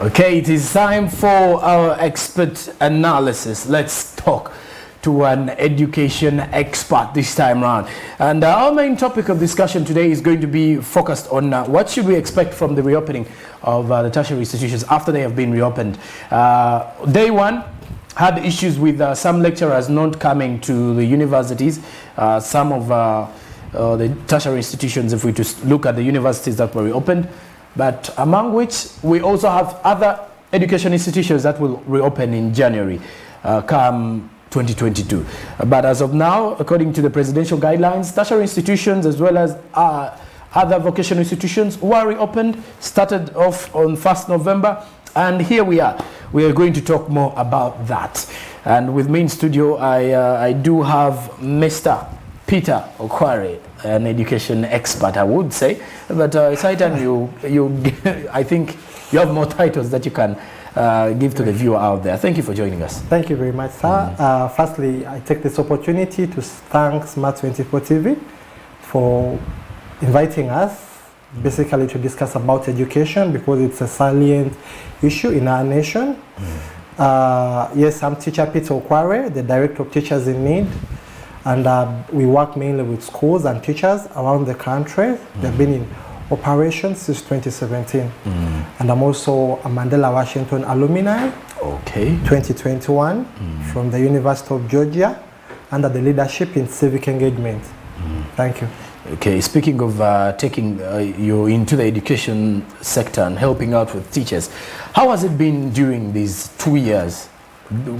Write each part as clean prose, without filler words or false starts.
Okay, it is time for our expert analysis. Let's talk to an education expert this time around. And our main topic of discussion today is going to be focused on what should we expect from the reopening of the tertiary institutions after they have been reopened. Day one had issues with some lecturers not coming to the universities. Some of the tertiary institutions, if we just look at the universities that were reopened, but among which we also have other education institutions that will reopen in January come 2022. But as of now, according to the presidential guidelines, tertiary institutions as well as other vocational institutions were reopened, started off on 1st November, and here we are. We are going to talk more about that. And with me in studio, I do have Mr. Peter Okware, an education expert, I would say, but it's high time I think you have more titles that you can give to the viewer out there. Thank you for joining us. Thank you very much, sir. Firstly, I take this opportunity to thank Smart24 TV for inviting us, basically to discuss about education, because it's a salient issue in our nation. Yes, I'm teacher Peter Okware, the Director of Teachers in Need. And we work mainly with schools and teachers around the country. They've been in operation since 2017. And I'm also a Mandela Washington alumni, 2021, from the University of Georgia, under the leadership in civic engagement. Thank you. Okay, speaking of taking you into the education sector and helping out with teachers, how has it been during these 2 years?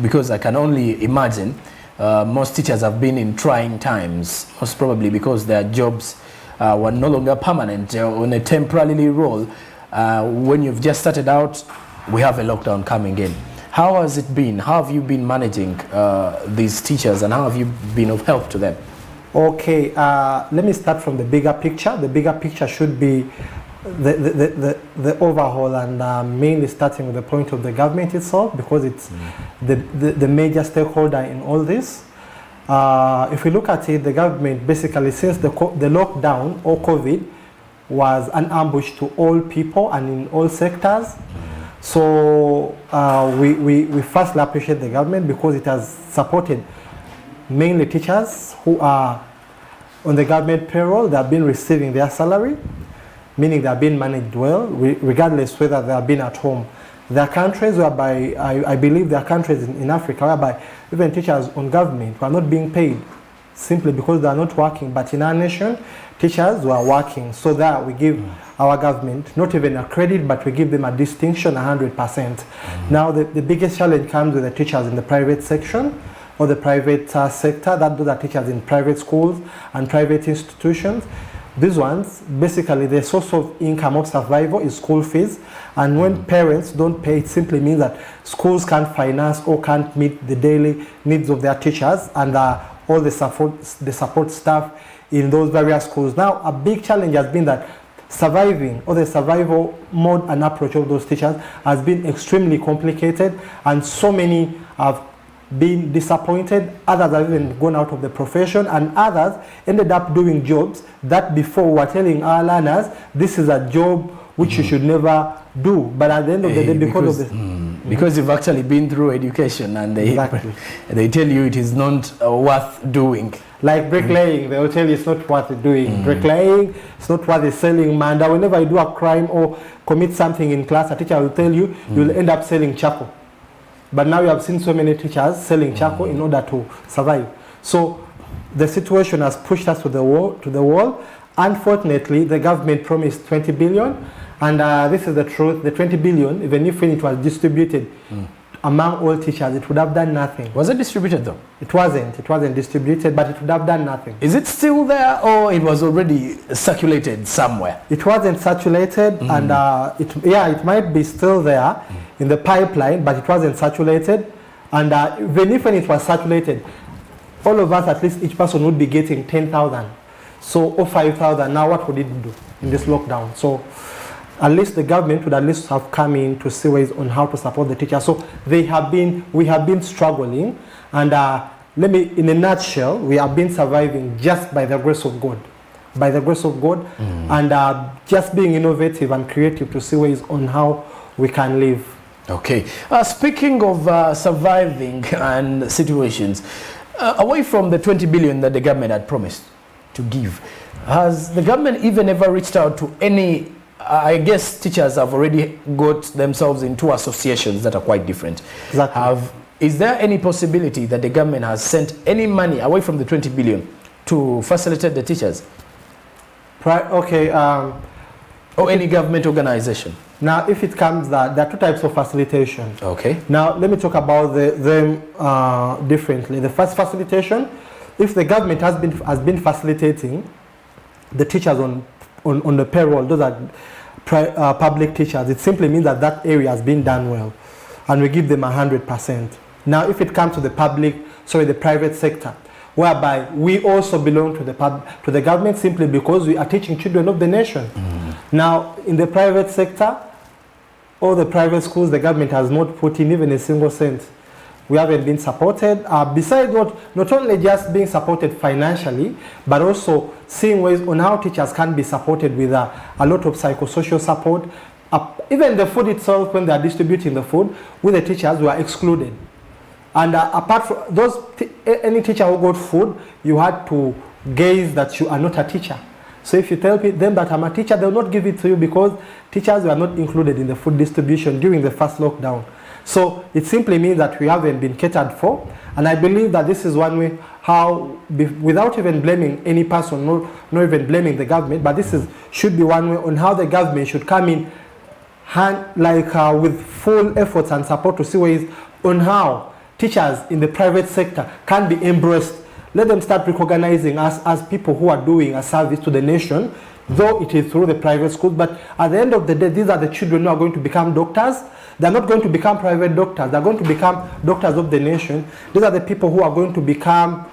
Because I can only imagine most teachers have been in trying times, most probably because their jobs were no longer permanent, on a temporary role. When you've just started out, we have a lockdown coming in. How has it been? How have you been managing these teachers, and how have you been of help to them? Okay, let me start from the bigger picture. The bigger picture should be the overhaul, and mainly starting with the point of the government itself, because it's the major stakeholder in all this. If we look at it, the government basically, since the lockdown or COVID was an ambush to all people and in all sectors. So we firstly appreciate the government because it has supported mainly teachers who are on the government payroll. They have been receiving their salary, meaning they are being managed well, regardless whether they have been at home. There are countries whereby, I believe there are countries in Africa whereby even teachers on government were not being paid simply because they are not working. But in our nation, teachers were working. So that we give our government not even a credit, but we give them a distinction 100%. Now the biggest challenge comes with the teachers in the private section, or the private sector, that those are teachers in private schools and private institutions. These ones, basically their source of income of survival is school fees. And when parents don't pay, it simply means that schools can't finance or can't meet the daily needs of their teachers and all the support staff in those various schools. Now, a big challenge has been that surviving, or the survival mode and approach of those teachers has been extremely complicated, and so many have been disappointed. Others have even gone out of the profession, and others ended up doing jobs that before we were telling our learners this is a job which you should never do, but at the end of the day, because you've actually been through education, and they tell you it is not worth doing. Like bricklaying, they will tell you it's not worth doing. Bricklaying, it's not worth selling manda. Whenever you do a crime or commit something in class, a teacher will tell you you'll end up selling charcoal. But now you have seen so many teachers selling charcoal in order to survive. So the situation has pushed us to the wall. Unfortunately, the government promised 20 billion, and this is the truth. The 20 billion, even if it was distributed among all teachers, it would have done nothing. Was it distributed though? It wasn't. It wasn't distributed, but it would have done nothing. Is it still there, or it was already circulated somewhere? It wasn't circulated, and it might be still there in the pipeline, but it wasn't circulated. And even if it was circulated, all of us, at least each person, would be getting 10,000. So, or 5,000. Now what would it do in this lockdown? So at least the government would at least have come in to see ways on how to support the teachers. So we have been struggling, and in a nutshell, we have been surviving just by the grace of God. by the grace of God, and just being innovative and creative to see ways on how we can live. Okay. Speaking of surviving and situations, away from the 20 billion that the government had promised to give, has the government even ever reached out to any, I guess teachers have already got themselves into associations that are quite different. Exactly. Is there any possibility that the government has sent any money away from the 20 billion to facilitate the teachers? Or any government organization? Now, if it comes that there are two types of facilitation. Okay. Now, let me talk about them differently. The first facilitation, if the government has been facilitating the teachers on the payroll, those are public teachers, it simply means that that area has been done well, and we give them 100%. Now, if it comes to the private sector, whereby we also belong to the government simply because we are teaching children of the nation. Now, in the private sector, all the private schools, the government has not put in even a single cent. We haven't been supported. Besides not only just being supported financially, but also seeing ways on how teachers can be supported with a lot of psychosocial support. Even the food itself, when they are distributing the food, with the teachers, we are excluded. And apart from those, any teacher who got food, you had to gaze that you are not a teacher. So if you tell them that I'm a teacher, they will not give it to you because teachers were not included in the food distribution during the first lockdown. So it simply means that we haven't been catered for. And I believe that this is one way how, without even blaming any person, not even blaming the government, but this should be one way on how the government should come in with full efforts and support to see ways on how teachers in the private sector can be embraced. Let them start recognizing us as people who are doing a service to the nation, though it is through the private schools. But at the end of the day, these are the children who are going to become doctors. They're not going to become private doctors. They're going to become doctors of the nation. These are the people who are going to become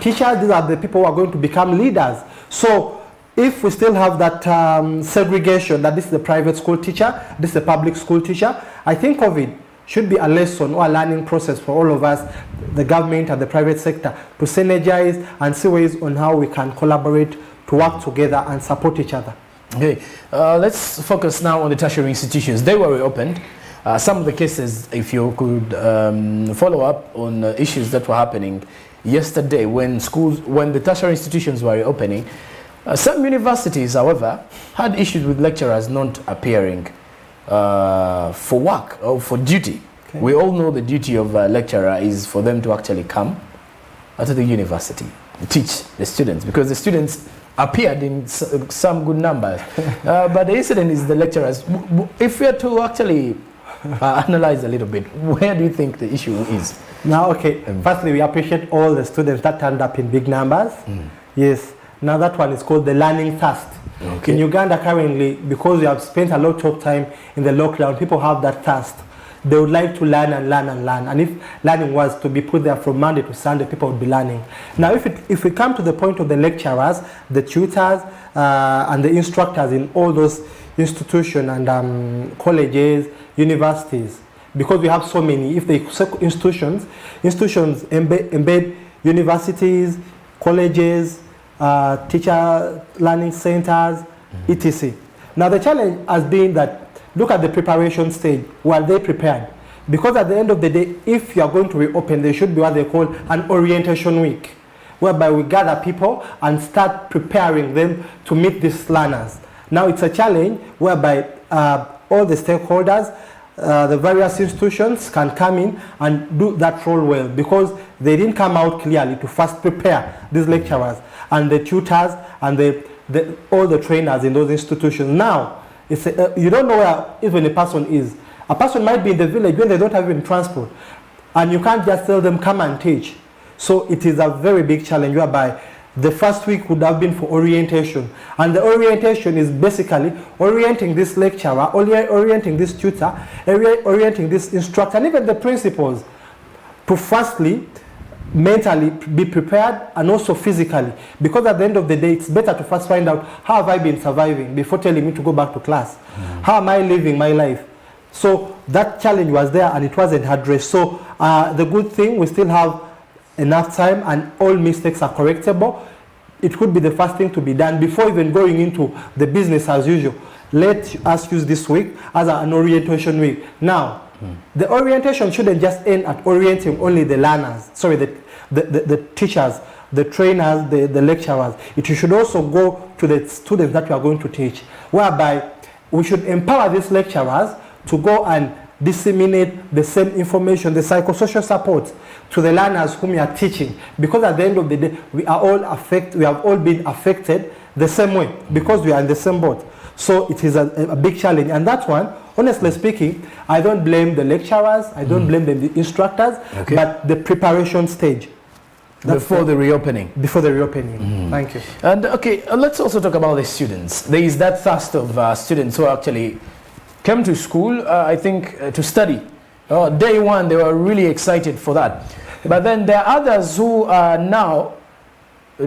teachers. These are the people who are going to become leaders. So if we still have that segregation, that this is the private school teacher, this is the public school teacher, I think COVID should be a lesson or a learning process for all of us, the government and the private sector, to synergize and see ways on how we can collaborate to work together and support each other. Okay, let's focus now on the tertiary institutions. They were reopened. Some of the cases, if you could follow up on issues that were happening yesterday when the tertiary institutions were reopening. Some universities, however, had issues with lecturers not appearing for work or for duty. Okay. We all know the duty of a lecturer is for them to actually come to the university, teach the students, because the students appeared in some good numbers. But the incident is the lecturers. If we are to actually analyze a little bit, where do you think the issue is? Now, okay, firstly, we appreciate all the students that turned up in big numbers. Yes. Now that one is called the learning thirst. Okay. In Uganda currently, because we have spent a lot of time in the lockdown, people have that thirst. They would like to learn and learn and learn. And if learning was to be put there from Monday to Sunday, people would be learning. Now, if we come to the point of the lecturers, the tutors, and the instructors in all those institutions and colleges, universities, because we have so many, if the institutions embed universities, colleges, teacher learning centers, etc. Now the challenge has been that, look at the preparation stage. Were they prepared? Because at the end of the day, if you are going to reopen, there should be what they call an orientation week, whereby we gather people and start preparing them to meet these learners. Now it's a challenge whereby all the stakeholders, the various institutions can come in and do that role well, because they didn't come out clearly to first prepare these lecturers and the tutors and all the trainers in those institutions. Now, you don't know where even a person is. A person might be in the village when they don't have even transport, and you can't just tell them, come and teach. So it is a very big challenge, whereby the first week would have been for orientation. And the orientation is basically orienting this lecturer, orienting this tutor, orienting this instructor, and even the principals, to firstly mentally be prepared and also physically, because at the end of the day, it's better to first find out, how have I been surviving before telling me to go back to class? How am I living my life? So that challenge was there and it wasn't addressed. So the good thing, we still have enough time and all mistakes are correctable. it could be the first thing to be done before even going into the business as usual. Let us use this week as an orientation week. Now, the orientation shouldn't just end at orienting only the learners, sorry, the teachers, the trainers, the lecturers. It should also go to the students that we are going to teach, whereby we should empower these lecturers to go and disseminate the same information, the psychosocial support to the learners whom we are teaching, because at the end of the day we have all been affected the same way because we are in the same boat. So it is a big challenge, and that one, honestly speaking, I don't blame the lecturers, I don't blame the instructors, but the preparation stage. Before the reopening. Before the reopening. Thank you. And let's also talk about the students. There is that thirst of students who actually came to school, I think, to study. Day one, they were really excited for that. But then there are others who are now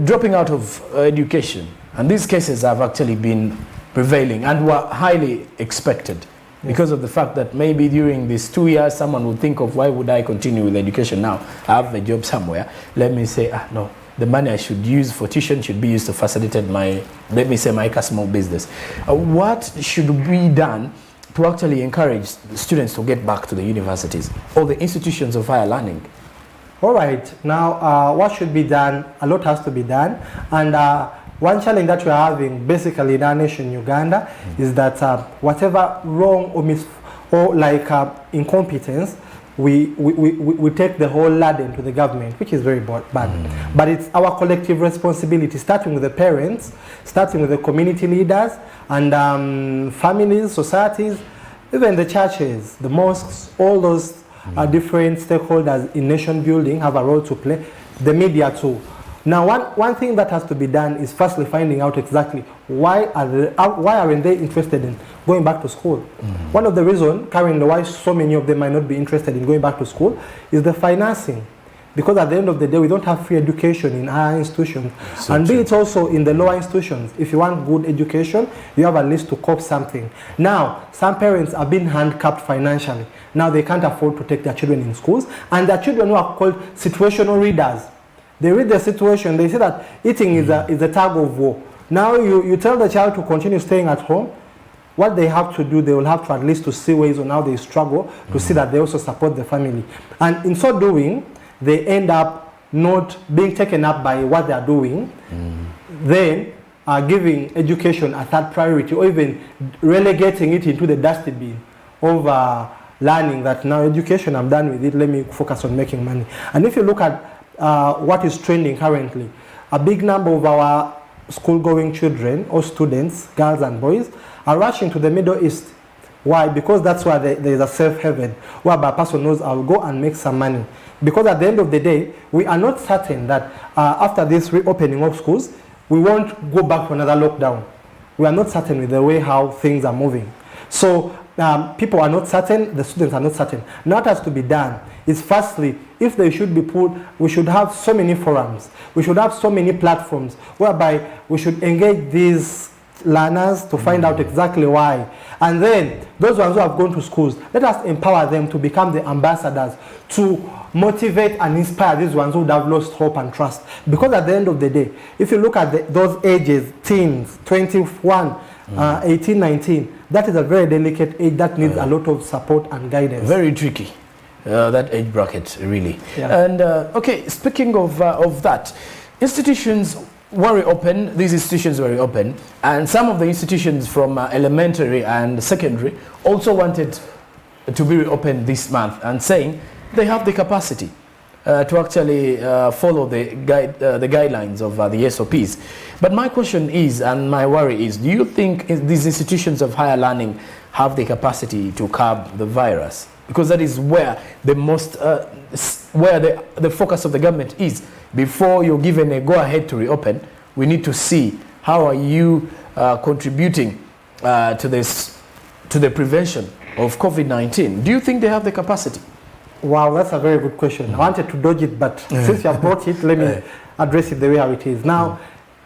dropping out of education. And these cases have actually been prevailing and were highly expected because of the fact that maybe during these 2 years, someone would think of, why would I continue with education now? I have a job somewhere. Let me say, no, the money I should use for tuition should be used to facilitate my, let me say, my small business. What should be done to actually encourage students to get back to the universities or the institutions of higher learning? All right. Now, what should be done? A lot has to be done. And one challenge that we are having basically in our nation, Uganda, is that whatever wrong or incompetence, we take the whole burden to the government, which is very bad. But it's our collective responsibility, starting with the parents, starting with the community leaders, and families, societies, even the churches, the mosques, all those different stakeholders in nation building have a role to play, the media too. Now, one thing that has to be done is firstly finding out exactly why aren't they interested in going back to school. One of the reasons currently why so many of them might not be interested in going back to school is the financing. Because at the end of the day, we don't have free education in higher institutions. So and be it also in the lower institutions. If you want good education, you have at least to cope something. Now, some parents are being handicapped financially. Now they can't afford to take their children in schools. And their children who are called situational readers. They read the situation, they say that eating is a tug of war. Now you tell the child to continue staying at home. What they have to do, they will have to at least to see ways on how they struggle, to see that they also support the family. And in so doing, they end up not being taken up by what they are doing, then giving education a third priority, or even relegating it into the dustbin over learning that now education, I'm done with it, let me focus on making money. And if you look at what is trending currently, a big number of our school-going children or students, girls and boys, are rushing to the Middle East. Why? Because that's where there is a safe haven, whereby a person knows I'll go and make some money. Because at the end of the day, we are not certain that after this reopening of schools, we won't go back to another lockdown. We are not certain with the way how things are moving. So people are not certain, the students are not certain. Now what has to be done is firstly, if they should be put, we should have so many forums, we should have so many platforms whereby we should engage these learners to find out exactly why. And then those ones who have gone to schools, let us empower them to become the ambassadors, to motivate and inspire these ones who would have lost hope and trust. Because at the end of the day, if you look at those ages, teens, 21, 18, 19, that is a very delicate age that needs a lot of support and guidance. Very tricky, that age bracket, really. Yeah. And okay, speaking of that, institutions were reopened, these institutions were reopened, and some of the institutions from elementary and secondary also wanted to be reopened this month and saying they have the capacity to actually follow the guidelines of the SOPs. But my question is, and my worry is, do you think these institutions of higher learning have the capacity to curb the virus? Because that is where the most, where the focus of the government is. Before you're given a go-ahead to reopen, we need to see how are you contributing to the prevention of COVID-19. Do you think they have the capacity? Wow, that's a very good question. I wanted to dodge it, but since you have brought it, let me address it the way how it is. Now,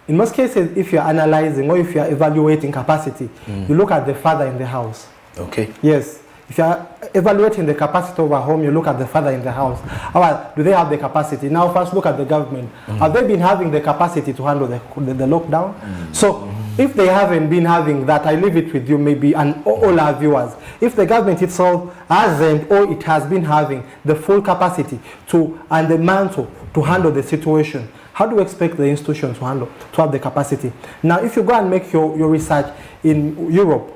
in most cases, if you're analyzing or if you're evaluating capacity, you look at the father in the house. Okay. Yes. If you are evaluating the capacity of a home, you look at the father in the house. Well, do they have the capacity? Now first look at the government. Have they been having the capacity to handle the lockdown? So if they haven't been having that, I leave it with you maybe and all our viewers. If the government itself hasn't or it has been having the full capacity to and the mantle to handle the situation, how do you expect the institution to have the capacity? Now, if you go and make your research in Europe,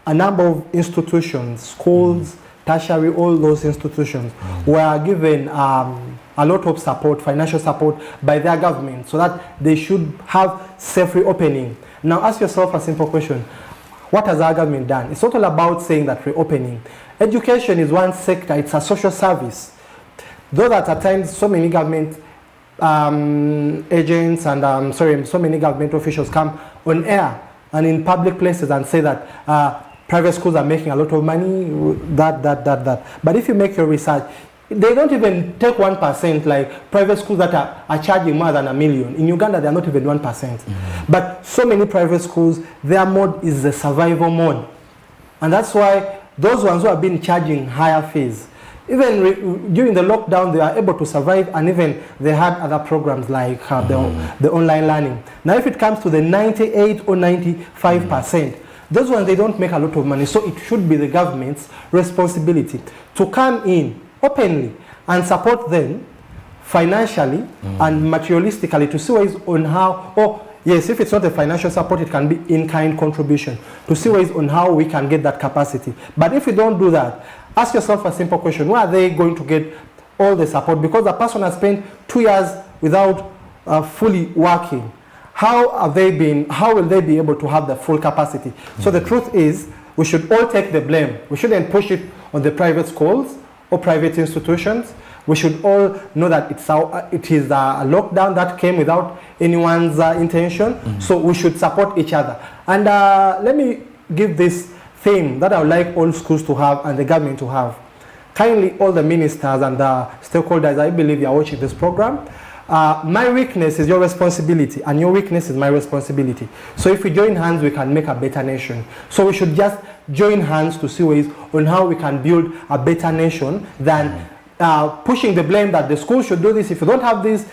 a number of institutions, schools, tertiary, all those institutions were given a lot of support, financial support by their government so that they should have safe reopening. Now ask yourself a simple question. What has our government done? It's not all about saying that reopening. Education is one sector, it's a social service. Though that at times so many government agents and so many government officials come on air and in public places and say that private schools are making a lot of money, that. But if you make your research, they don't even take 1%, like private schools that are charging more than $1 million. In Uganda, they are not even 1%. But so many private schools, their mode is the survival mode. And that's why those ones who have been charging higher fees, even during the lockdown, they are able to survive, and even they had other programs like the online learning. Now, if it comes to the 98 or 95%, those ones, they don't make a lot of money. So it should be the government's responsibility to come in openly and support them financially and materialistically to see ways on how, or yes, if it's not a financial support, it can be in-kind contribution to see ways on how we can get that capacity. But if you don't do that, ask yourself a simple question: where are they going to get all the support? Because the person has spent 2 years without fully working. How will they be able to have the full capacity? So the truth is, we should all take the blame. We shouldn't push it on the private schools or private institutions. We should all know that it is a lockdown that came without anyone's intention. So we should support each other. And let me give this theme that I would like all schools to have and the government to have. Kindly, all the ministers and the stakeholders, I believe you are watching this program. My weakness is your responsibility, and your weakness is my responsibility. So if we join hands, we can make a better nation. So we should just join hands to see ways on how we can build a better nation than pushing the blame that the school should do this. If you don't have this,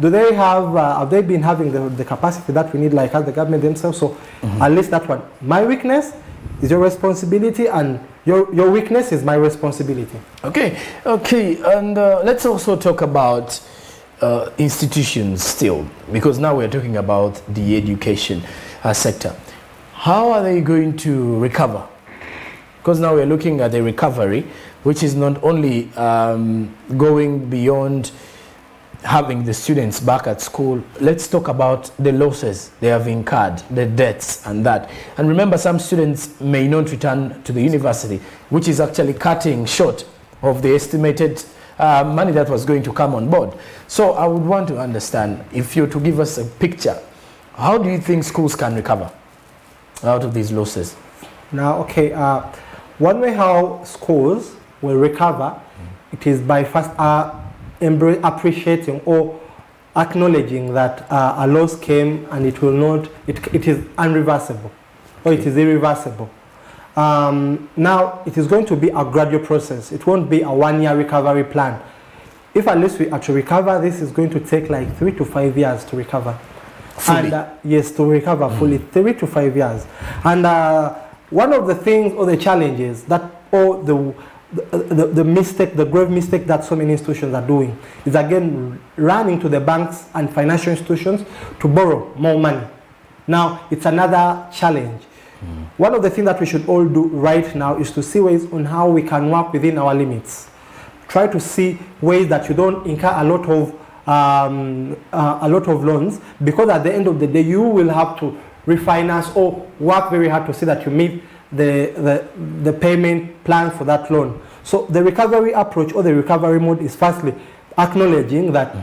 do they have they been having the capacity that we need, like as the government themselves? So at least that one. My weakness is your responsibility, and your weakness is my responsibility. Okay, and let's also talk about institutions still, because now we're talking about the education sector. How are they going to recover? Because now we're looking at a recovery which is not only going beyond having the students back at school. Let's talk about the losses they have incurred, the debts and that. And remember, some students may not return to the university, which is actually cutting short of the estimated money that was going to come on board. So I would want to understand, if you're to give us a picture, how do you think schools can recover out of these losses? Now, okay, one way how schools will recover, it is by first appreciating or acknowledging that a loss came and it will not, it is unreversible or it is irreversible. Now, it is going to be a gradual process. It won't be a one-year recovery plan. If at least we are to recover, this is going to take like 3 to 5 years to recover. Fully? And, yes, to recover fully, 3 to 5 years. And one of the things or the challenges that, or the mistake, the grave mistake that so many institutions are doing is again running to the banks and financial institutions to borrow more money. Now, it's another challenge. One of the things that we should all do right now is to see ways on how we can work within our limits. Try to see ways that you don't incur a lot of loans, because at the end of the day you will have to refinance or work very hard to see that you meet the payment plan for that loan. So the recovery approach or the recovery mode is firstly acknowledging that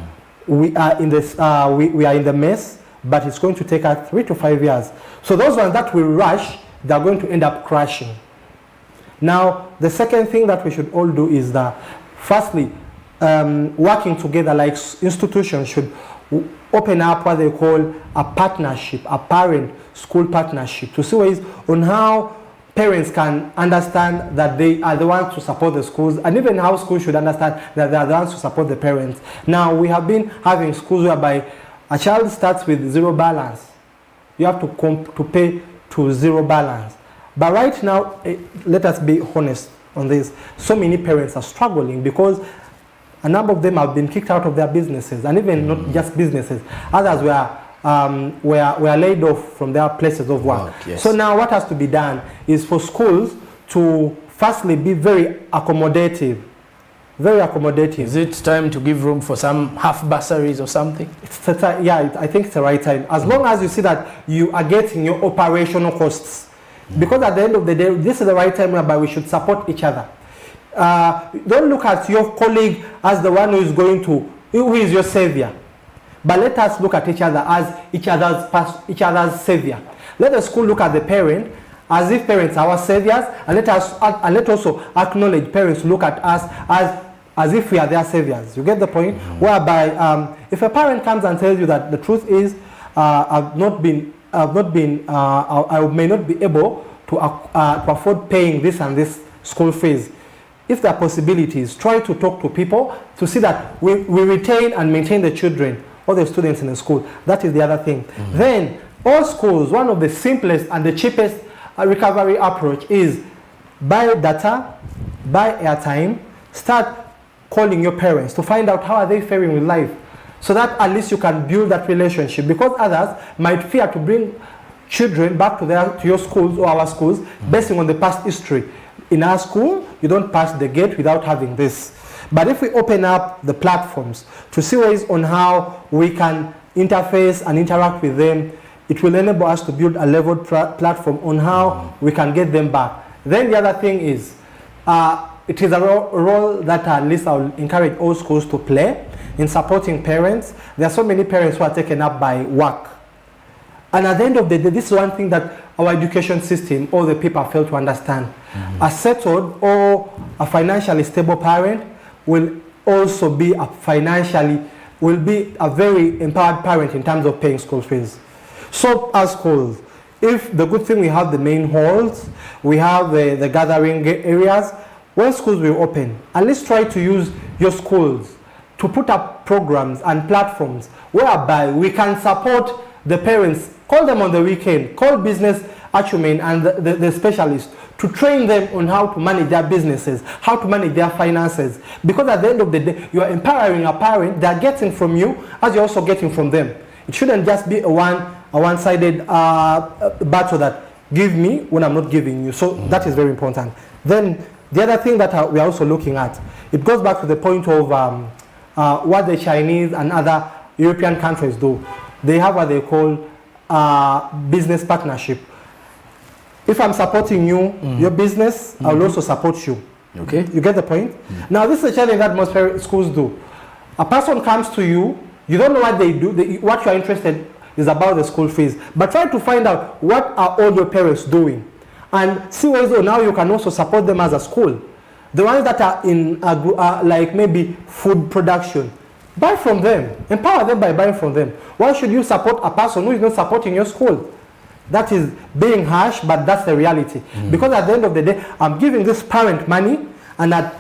we are in this we are in the mess, but it's going to take us 3 to 5 years. So those ones that will rush, they're going to end up crashing. Now, the second thing that we should all do is that, firstly, working together, like institutions should open up what they call a partnership, a parent-school partnership, to see ways on how parents can understand that they are the ones to support the schools, and even how schools should understand that they are the ones to support the parents. Now, we have been having schools whereby a child starts with zero balance. You have to pay to zero balance. But right now, let us be honest on this. So many parents are struggling because a number of them have been kicked out of their businesses, and even not just businesses. Others were laid off from their places of work. Yes. So now what has to be done is for schools to firstly be very accommodative. Very accommodative. Is it time to give room for some half bursaries or something? I think it's the right time. As long as you see that you are getting your operational costs. Because at the end of the day, this is the right time whereby we should support each other. Don't look at your colleague as the one who is your savior. But let us look at each other as each other's savior. Let the school look at the parent as if parents are our saviors, and let also acknowledge parents look at us as if we are their saviors. You get the point? Whereby if a parent comes and tells you that the truth is I may not be able to afford paying this and this school fees. If there are possibilities, try to talk to people to see that we retain and maintain the children, all the students in the school. That is the other thing. Then, all schools, one of the simplest and the cheapest recovery approach is buy data, buy airtime, start calling your parents to find out how are they faring with life, so that at least you can build that relationship, because others might fear to bring children back to your schools or our schools based on the past history. In our school, you don't pass the gate without having this. But if we open up the platforms to see ways on how we can interface and interact with them, it will enable us to build a leveled platform on how we can get them back. Then the other thing is, it is a role that at least I will encourage all schools to play in supporting parents. There are so many parents who are taken up by work. And at the end of the day, this is one thing that our education system, all the people fail to understand. A settled or a financially stable parent will also be a very empowered parent in terms of paying school fees. So as schools, if the good thing we have the main halls, we have the gathering areas, when schools will open, at least try to use your schools to put up programs and platforms whereby we can support the parents. Call them on the weekend, call business acumen and the specialists to train them on how to manage their businesses, how to manage their finances. Because at the end of the day, you are empowering a parent, they are getting from you as you're also getting from them. It shouldn't just be a one-sided battle that give me when I'm not giving you. So that is very important. Then the other thing that we are also looking at, it goes back to the point of what the Chinese and other European countries do. They have what they call business partnership. If I'm supporting you, your business, I will also support you. Okay. You get the point? Now, this is a challenge that most schools do. A person comes to you, you don't know what they do, what you're interested is about the school fees, but try to find out what are all your parents doing, and see ways on how you can also support them as a school. The ones that are in like maybe food production, buy from them, empower them by buying from them. Why should you support a person who is not supporting your school? That is being harsh, but that's the reality. Because at the end of the day, I'm giving this parent money, and at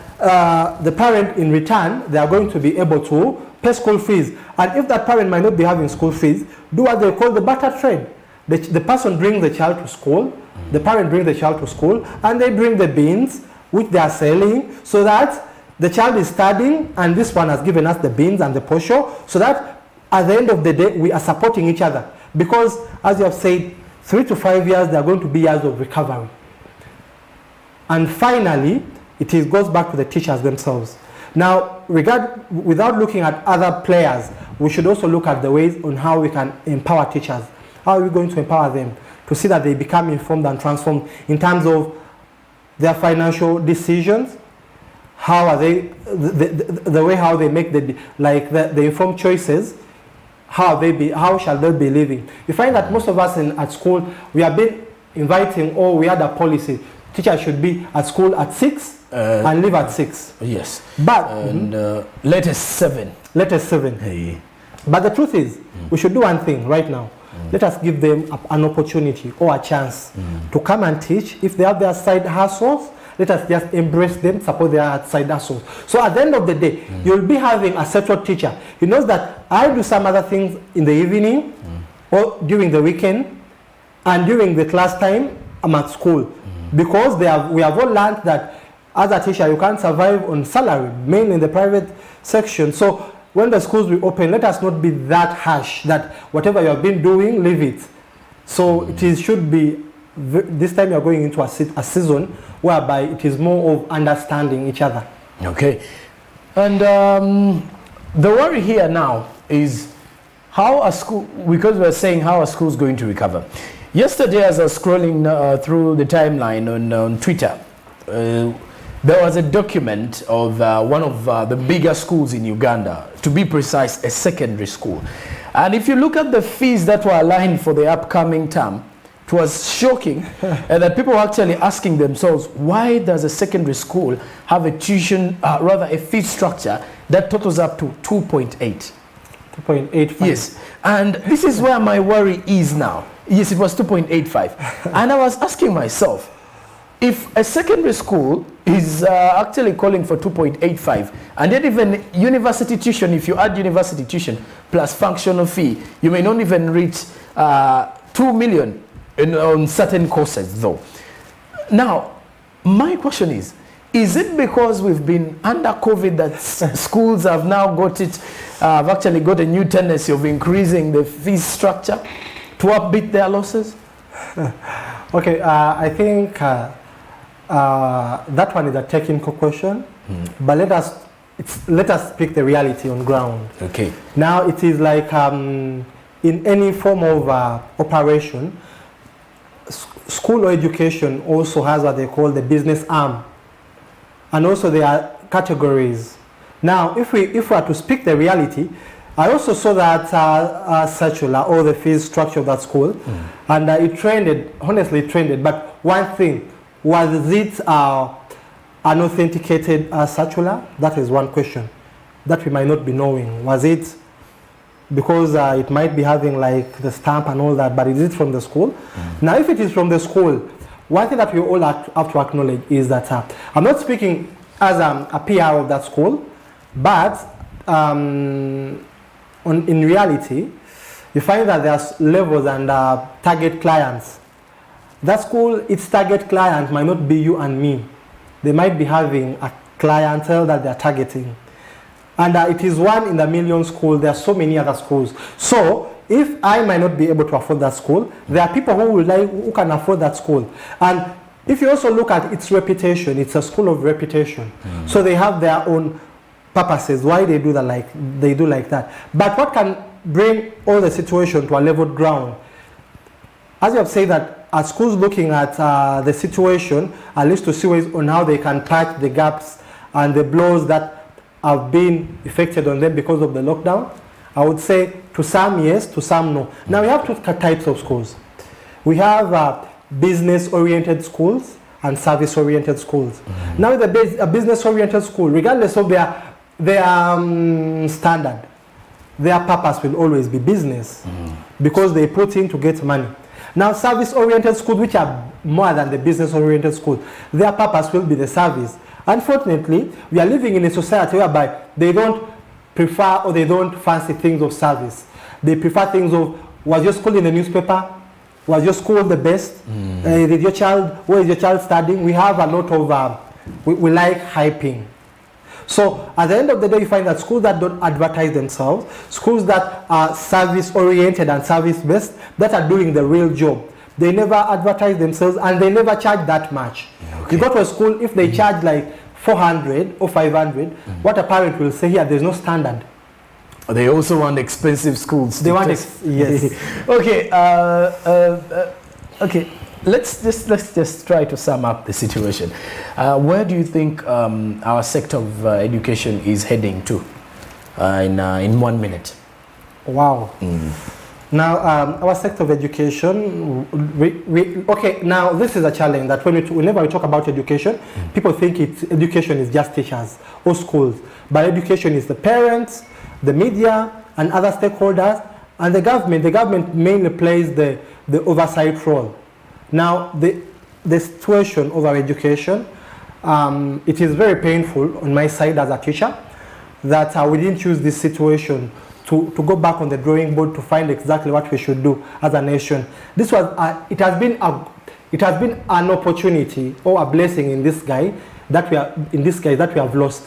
the parent in return, they are going to be able to pay school fees. And if that parent might not be having school fees, do what they call the barter trade. The person brings the child to school, the parent brings the child to school, and they bring the beans, which they are selling, so that the child is studying, and this one has given us the beans and the posho, so that at the end of the day, we are supporting each other. Because, as you have said, 3 to 5 years, they are going to be years of recovery. And finally, it goes back to the teachers themselves. Now, without looking at other players, we should also look at the ways on how we can empower teachers. How are we going to empower them to see that they become informed and transformed in terms of their financial decisions? How are they, the way how they make the informed choices? How shall they be living? You find that most of us at school, we have been inviting, or we had a policy, teachers should be at school at 6 and leave at 6. Yes. But latest 7. Latest 7. Hey. But the truth is, we should do one thing right now. let us give them an opportunity or a chance to come and teach. If they have their side hustles, let us just embrace them, support their side hustles. So at the end of the day, you'll be having a settled teacher. He knows that I do some other things in the evening or during the weekend, and during the class time, I'm at school. Because we have all learned that as a teacher, you can't survive on salary, mainly in the private section. So when the schools will open, let us not be that harsh that whatever you have been doing, leave it. So should be, this time you're going into a season whereby it is more of understanding each other. Okay. And the worry here now is how a school, because we're saying how a school is going to recover. Yesterday, as I was scrolling through the timeline on Twitter, there was a document of one of the bigger schools in Uganda, to be precise, a secondary school. And if you look at the fees that were aligned for the upcoming term, it was shocking and that people were actually asking themselves, why does a secondary school have a tuition, rather a fee structure that totals up to 2.8? 2.85. Yes, and this is where my worry is now. Yes, it was 2.85. And I was asking myself, if a secondary school is actually calling for 2.85, and then even university tuition, if you add university tuition plus functional fee, you may not even reach 2 million on certain courses though. Now, my question is it because we've been under COVID that schools have now got it, have actually got a new tendency of increasing the fee structure to upbeat their losses? Okay, I think that one is a technical question, but let us speak the reality on ground. Okay. Now it is like in any form of operation, school or education also has what they call the business arm, and also there are categories. Now, if we are to speak the reality, I also saw that circular or the fees structure of that school, and it trended. Honestly, it trended. But one thing. Was it an authenticated circular? That is one question that we might not be knowing. Was it because it might be having like the stamp and all that, but is it from the school? Now, if it is from the school, one thing that we all have to acknowledge is that I'm not speaking as a PR of that school, but in reality, you find that there's levels and target clients. That school, its target client might not be you and me. They might be having a clientele that they're targeting. And it is one in a million school. There are so many other schools. So if I might not be able to afford that school, there are people who can afford that school. And if you also look at its reputation, it's a school of reputation. So they have their own purposes, why they do like that. But what can bring all the situation to a level ground? As you have said that, are schools looking at the situation, at least to see ways on how they can patch the gaps and the blows that have been affected on them because of the lockdown? I would say to some yes, to some no. Now we have two types of schools. We have business-oriented schools and service-oriented schools. Now with a business-oriented school, regardless of their standard, their purpose will always be business because they put in to get money. Now, service-oriented schools, which are more than the business-oriented schools, their purpose will be the service. Unfortunately, we are living in a society whereby they don't prefer or they don't fancy things of service. They prefer things of, was your school in the newspaper? Was your school the best? Where is your child studying? We have a lot of, we like hyping. So at the end of the day, you find that schools that don't advertise themselves, schools that are service-oriented and service-based, that are doing the real job, they never advertise themselves and they never charge that much. Okay. You go to a school, if they charge like 400 or 500, what a parent will say here, there's no standard. They also want expensive schools. They want, yes. Okay, okay. Let's just try to sum up the situation. Where do you think our sector of education is heading to in 1 minute? Wow. Now, our sector of education, okay, now this is a challenge that whenever we talk about education, people think education is just teachers or schools. But education is the parents, the media, and other stakeholders, And the government mainly plays the oversight role. Now, the situation of our education, it is very painful on my side as a teacher that we didn't use this situation to go back on the drawing board to find exactly what we should do as a nation. This was it has been an opportunity or a blessing in this guy that we have lost.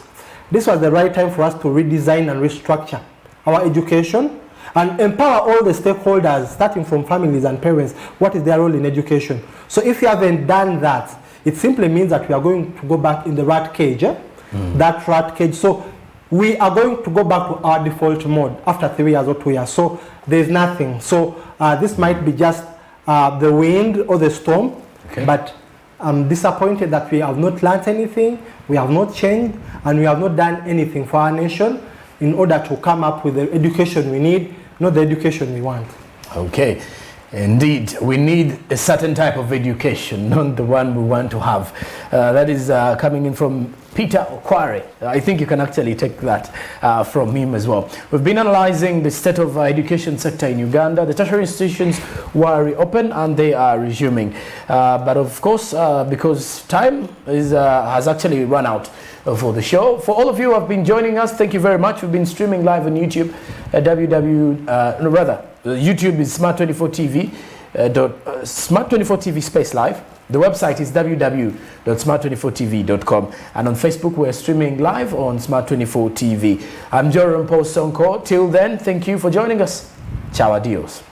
This was the right time for us to redesign and restructure our education and empower all the stakeholders, starting from families and parents. What is their role in education? So if you haven't done that, it simply means that we are going to go back in the rat cage. That rat cage. So we are going to go back to our default mode after 3 years or 2 years. So there's nothing. So this might be just the wind or the storm. Okay. But I'm disappointed that we have not learned anything, we have not changed, and we have not done anything for our nation in order to come up with the education we need, not the education we want. Okay. Indeed, we need a certain type of education, not the one we want to have. That is coming in from Peter Okware. I think you can actually take that from him as well. We've been analyzing the state of education sector in Uganda. The tertiary institutions were reopened and they are resuming. But of course, because time has actually run out for the show. For all of you who have been joining us, thank you very much. We've been streaming live on YouTube at YouTube is Smart24 TV, Smart24 TV space live. The website is www.smart24tv.com, and on Facebook we're streaming live on Smart24 TV. I'm Joram Paul Sonko. Till then, thank you for joining us. Ciao, adios.